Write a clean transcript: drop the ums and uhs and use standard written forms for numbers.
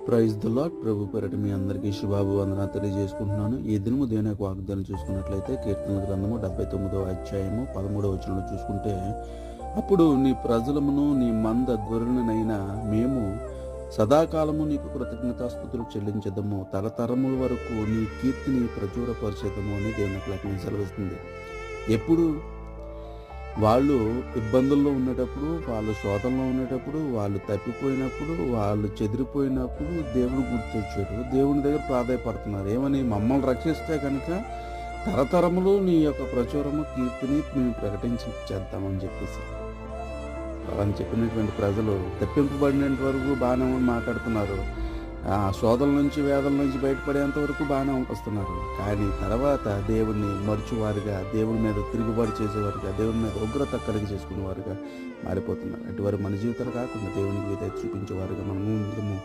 Praise the lord. ప్రభు పేరిట మీ అందరికీ శుభాభివందనాలు తెలియజేసుకుంటున్నాను. ఈ దినము దేవుని యొక్క వాగ్దానం చూసుకున్నట్లయితే కీర్తన గ్రంథము 79వ అధ్యాయము 13వ వచనంలో చూసుకుంటే, అప్పుడు నీ ప్రజలమును నీ మంద గొర్రెలనైనా మేము సదాకాలము నీకు కృతజ్ఞతాస్తుతులు చెల్లించదము, తరతరముల వరకు నీ కీర్తిని ప్రచురపరిచేదము అని దేవుని యొక్క లేఖనం సెలవిస్తుంది. ఎప్పుడు వాళ్ళు ఇబ్బందుల్లో ఉండేటప్పుడు, వాళ్ళు శోధనలో ఉండేటప్పుడు, వాళ్ళు తప్పిపోయినప్పుడు, వాళ్ళు చెదిరిపోయినప్పుడు దేవుడు గుర్తొచ్చాడు. దేవుని దగ్గర ప్రాధాయపడుతున్నారు. ఏమని? మమ్మల్ని రక్షిస్తే కనుక తరతరములు నీ యొక్క ప్రచురము కీర్తిని మేము ప్రకటించేద్దామని చెప్పేసి అని చెప్పినటువంటి ప్రజలు తప్పింపబడినంత వరకు బాగానే మాట్లాడుతున్నారు. శోధల నుంచి వేదల నుంచి బయటపడేంత వరకు బాగానే వస్తున్నారు. కానీ తర్వాత దేవుణ్ణి మరుచువారుగా, దేవుని మీద తిరుగుబాటు చేసేవారుగా, దేవుని మీద ఉగ్రత కలిగి చేసుకునేవారుగా మారిపోతున్నారు. అటువారు మన జీవితాలు కాకుండా దేవునికి విధేయత చూపించేవారుగా మనము